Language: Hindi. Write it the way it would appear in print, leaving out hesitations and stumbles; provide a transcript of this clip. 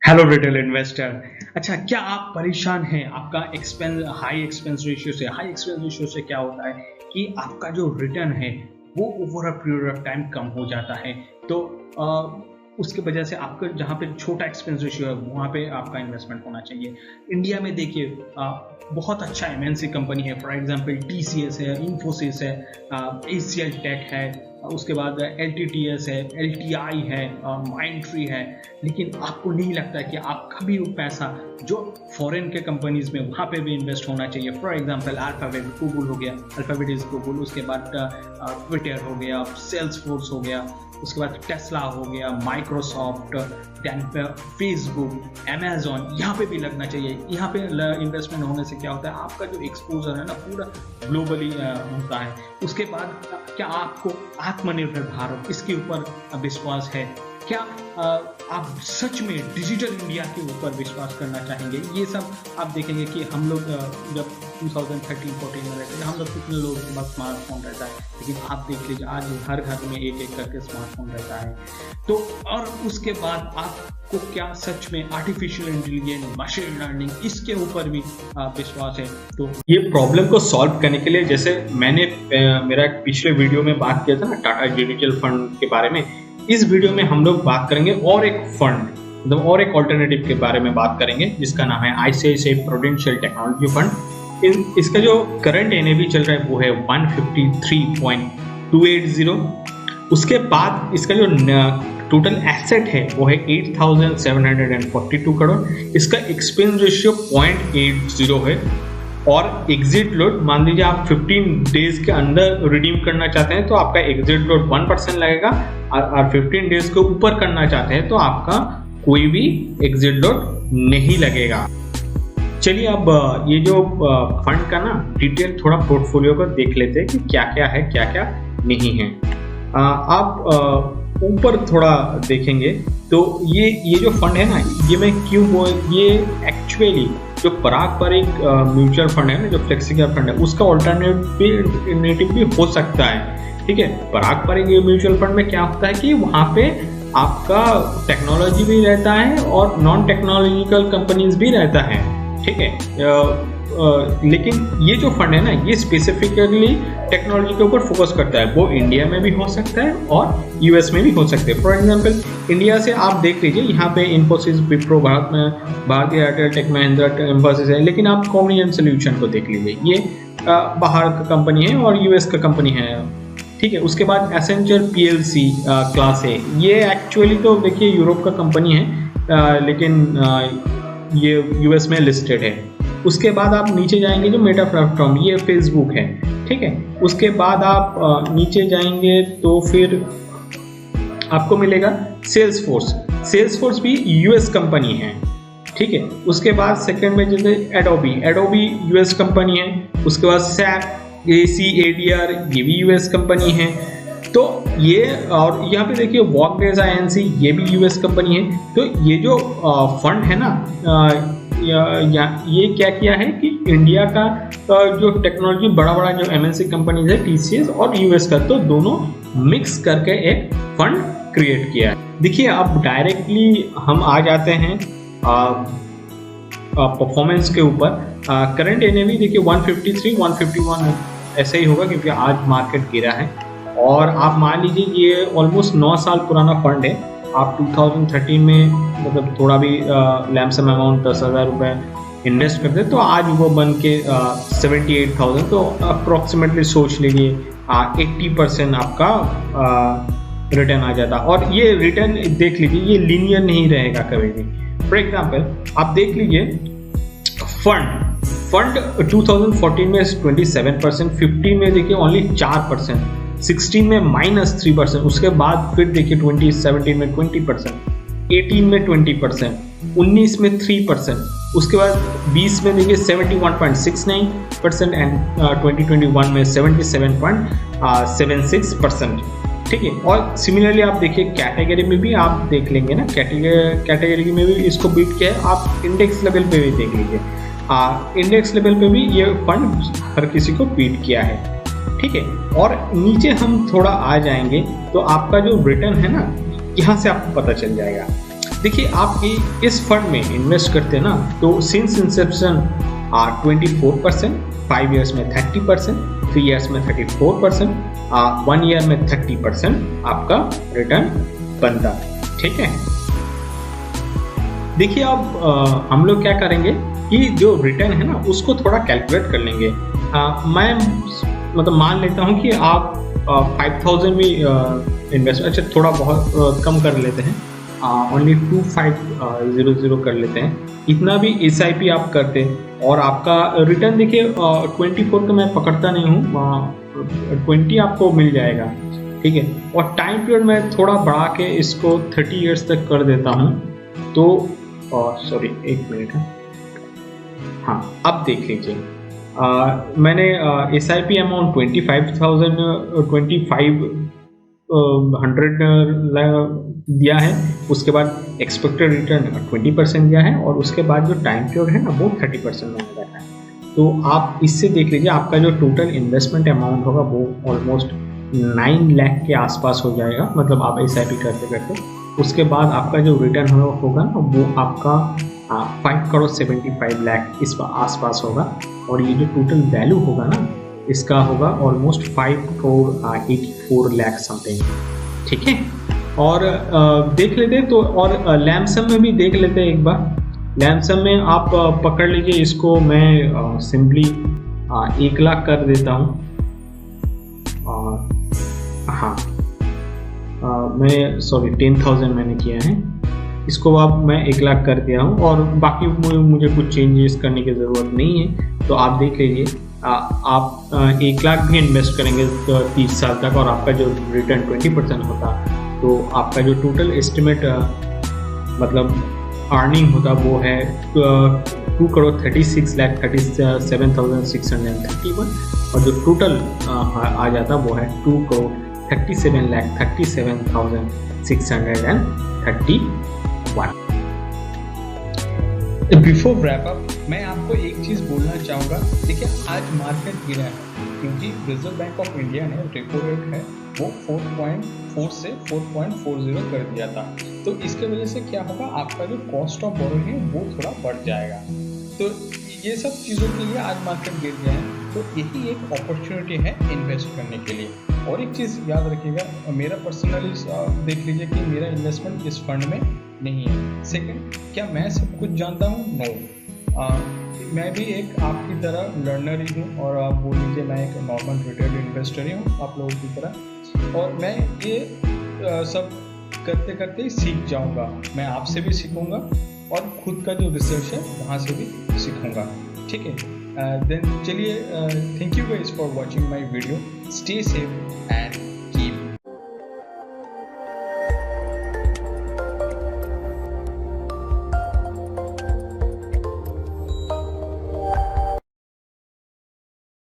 Hello retail investor. अच्छा, क्या आप परेशान हैं आपका हाई एक्सपेंस रेशियो से क्या होता है कि आपका जो रिटर्न है वो over a period of time कम हो जाता है। तो उसके वजह से आपका जहाँ पे छोटा एक्सपेंस रेशियो है वहाँ पे आपका इन्वेस्टमेंट होना चाहिए। इंडिया में देखिए बहुत अच्छा एमएनसी कंपनी है, फॉर एग्जांपल टीसीएस है, इन्फोसिस है, एसीएल टेक है, उसके बाद एलटीटीएस है, एलटीआई है, माइंडट्री है। लेकिन आपको नहीं लगता कि आपका भी वो पैसा जो फॉरेन के कंपनीज में वहाँ पे भी इन्वेस्ट होना चाहिए। फॉर एग्जांपल अल्फाबेट गूगल हो गया, अल्फाबेट इज गूगल, उसके बाद ट्विटर हो गया, सेल्सफोर्स हो गया, उसके बाद टेस्ला हो गया, माइक्रोसॉफ्ट, देन फेसबुक, अमेजॉन, यहाँ पे भी लगना चाहिए। यहाँ पे इन्वेस्टमेंट होने से क्या होता है, आपका जो एक्सपोजर है ना पूरा ग्लोबली होता है। उसके बाद क्या आपको आत्मनिर्भर भारत इसके ऊपर विश्वास है? क्या आप सच में डिजिटल इंडिया के ऊपर विश्वास करना चाहेंगे? ये सब आप देखेंगे कि हम लोग जब 2013-14 में रहते थे, हम लोग कितने लोगों के पास स्मार्टफोन रहता है, लेकिन आप देख लीजिए आज हर घर में एक एक करके स्मार्टफोन रहता है। तो और उसके बाद आपको क्या सच में आर्टिफिशियल इंटेलिजेंस, मशीन लर्निंग इसके ऊपर भी विश्वास है? तो ये प्रॉब्लम को सॉल्व करने के लिए, जैसे मैंने मेरा पिछले वीडियो में बात किया था ना टाटा डिजिटल फंड के बारे में, इस वीडियो में हम लोग बात करेंगे और एक फंड, मतलब और एक ऑल्टरनेटिव के बारे में बात करेंगे जिसका नाम है आईसीआईसीआई प्रूडेंशियल टेक्नोलॉजी फंड। इसका जो करंट एनएवी चल रहा है वो है 153.280। उसके बाद इसका जो टोटल एसेट है वो है 8,742 करोड़। इसका एक्सपेंस रेशियो 0.80 है और एग्जिट लोड, मान लीजिए आप 15 डेज के अंदर रिडीम करना चाहते हैं तो आपका एग्जिट लोड 1% लगेगा, और 15 डेज के ऊपर करना चाहते हैं तो आपका कोई भी एग्जिट लोड नहीं लगेगा। चलिए अब ये जो फंड का ना डिटेल थोड़ा पोर्टफोलियो को देख लेते हैं कि क्या क्या है क्या क्या नहीं है। आप ऊपर थोड़ा देखेंगे तो ये जो फंड है ना, ये मैं ये एक्चुअली जो पारंपरिक म्यूचुअल फंड है ना, जो फ्लेक्सी कैप फंड है, उसका ऑल्टरनेटिव भी हो सकता है। ठीक है, पारंपरिक म्यूचुअल फंड में क्या होता है कि वहाँ पे आपका टेक्नोलॉजी भी रहता है और नॉन टेक्नोलॉजिकल कंपनीज भी रहता है। ठीक है, लेकिन ये जो फंड है ना, ये स्पेसिफिकली टेक्नोलॉजी के ऊपर फोकस करता है। वो इंडिया में भी हो सकता है और यूएस में भी हो सकते हैं। फॉर एग्जांपल इंडिया से आप देख लीजिए, यहाँ पे इन्फोसिस, विप्रो, भारत में भारतीय एयरटेल, टेक महिंद्रा, एम्फोसिस है। लेकिन आप कॉग्निजेंट सॉल्यूशन को देख लीजिए, ये बाहर का कंपनी है और यूएस का कंपनी है। ठीक है, उसके बाद एसेंचर पीएलसी क्लास है, ये एक्चुअली तो देखिए यूरोप का कंपनी है, लेकिन ये यूएस में लिस्टेड है। उसके बाद आप नीचे जाएंगे जो मेटा प्लेटफॉर्म, ये फेसबुक है। ठीक है, उसके बाद आप नीचे जाएंगे तो फिर आपको मिलेगा सेल्सफोर्स भी यूएस कंपनी है। ठीक है, उसके बाद सेकंड में जैसे एडोबी यूएस कंपनी है। उसके बाद सैप ACADR, ये भी यूएस कंपनी है। तो ये, और यहाँ पे देखिए वॉकडेज INC, ये भी यूएस कंपनी है। तो ये जो फंड है ना, ये क्या किया है कि इंडिया का जो टेक्नोलॉजी बड़ा जो एमएनसी कंपनीज है, टीसीएस और यूएस का, तो दोनों मिक्स करके एक फंड क्रिएट किया है। देखिए अब डायरेक्टली हम आ जाते हैं परफॉर्मेंस के ऊपर। करंट एनएवी देखिए 153, 151 ऐसे ही होगा क्योंकि आज मार्केट गिरा है। और आप मान लीजिए ये ऑलमोस्ट 9 साल पुराना फंड है। आप 2013 में मतलब थोड़ा भी लैमसम अमाउंट 10,000 रुपये इन्वेस्ट करते तो आज वो बन के 78,000, तो अप्रॉक्सीमेटली सोच लीजिए 80% आपका रिटर्न आ जाता। और ये रिटर्न देख लीजिए, ये लीनियर नहीं रहेगा कभी भी। फॉर एग्जांपल आप देख लीजिए फंड 2014 में 27%, 15 में देखिए ओनली 4%, 16 में -3%, उसके बाद फिर देखिए 2017 में 20%, 18 में 20%, 19 में 3%, उसके बाद 20 में देखिए 71.69% एंड 2021 में 77.76%। ठीक है, और सिमिलरली आप देखिए कैटेगरी में भी आप देख लेंगे ना, कैटेगरी में भी इसको बीट किया है। आप इंडेक्स लेवल पे भी देख लीजिए, इंडेक्स लेवल पे भी ये फंड हर किसी को बीट किया है। ठीक है, और नीचे हम थोड़ा आ जाएंगे तो आपका जो रिटर्न है ना, यहाँ से आपको पता चल जाएगा। देखिए आप इस फंड में इन्वेस्ट करते हैं ना, तो सिंस इंसेप्शन 24%, 5 ईयर्स में 30%, 3 ईयर्स में 34%, 1 ईयर में 30% आपका रिटर्न बनता है। ठीक है, देखिए अब हम लोग क्या करेंगे कि जो रिटर्न है ना उसको थोड़ा कैलकुलेट कर लेंगे। मैं मतलब मान लेता हूँ कि आप 5000 में इन्वेस्ट, अच्छा थोड़ा बहुत कम कर लेते हैं, ओनली 2500 कर लेते हैं। इतना भी SIP आप करते और आपका रिटर्न देखिए 24 का मैं पकड़ता नहीं हूँ, 20 आपको मिल जाएगा। ठीक है, और टाइम पीरियड मैं थोड़ा बढ़ा के इसको 30 ईयर्स तक कर देता हूँ। तो सॉरी एक मिनट है, हाँ अब देख लीजिए, मैंने SIP अमाउंट 2500 दिया है, उसके बाद एक्सपेक्टेड रिटर्न 20% दिया है, और उसके बाद जो टाइम पीरियड है ना वो 30% मैंने रखा है। तो आप इससे देख लीजिए आपका जो टोटल इन्वेस्टमेंट अमाउंट होगा वो ऑलमोस्ट 9 लाख के आसपास हो जाएगा, मतलब आप SIP करते करते। उसके बाद आपका जो रिटर्न होगा ना वो आपका 5 करोड़ 75 लाख इस आसपास होगा, और ये जो टोटल वैल्यू होगा ना इसका होगा ऑलमोस्ट 5 करोड़ 84 लाख समथिंग। ठीक है, और देख लेते हैं तो, और लैमसम में भी देख लेते हैं एक बार। लैमसम में आप पकड़ लीजिए इसको, मैं सिंपली 1 लाख कर देता हूँ। हाँ मैं सॉरी 10,000 मैंने किया है, इसको अब मैं 1 लाख कर दिया हूँ, और बाकी मुझे कुछ चेंजेस करने की ज़रूरत नहीं है। तो आप देख लीजिए आप 1 लाख भी इन्वेस्ट करेंगे 30 साल तक, और आपका जो रिटर्न 20% होता, तो आपका जो टोटल एस्टिमेट मतलब अर्निंग होता वो है 2 करोड़ 36 लाख 37,631, और जो टोटल आ जाता वो है 2 crore 37 lakh 37,631। Before wrap up मैं आपको एक चीज़ बोलना चाहूँगा। देखिए आज मार्केट गिरा है क्योंकि रिजर्व बैंक ऑफ इंडिया ने रेपो रेट है वो 4.4 से 4.40 कर दिया था। तो इसके वजह से क्या होगा, आपका जो कॉस्ट ऑफ बोरोइंग है वो थोड़ा बढ़ जाएगा। तो ये सब चीज़ों के लिए आज मार्केट गिर गया है, तो यही एक अपॉर्चुनिटी है इन्वेस्ट करने के लिए। और एक चीज़ याद रखिएगा, मेरा पर्सनली देख लीजिए कि मेरा इन्वेस्टमेंट इस फंड में नहीं है। सेकंड, क्या मैं सब कुछ जानता हूँ? नो, मैं भी एक आपकी तरह लर्नर ही हूँ, और आप बोल लीजिए मैं एक नॉर्मल रिटेल इन्वेस्टर ही हूँ आप लोगों की तरह, और मैं ये सब करते करते ही सीख जाऊँगा। मैं आपसे भी सीखूँगा और खुद का जो रिसर्च है वहाँ से भी सीखूँगा। ठीक है, देन चलिए, thank you guys for watching my video. Stay safe and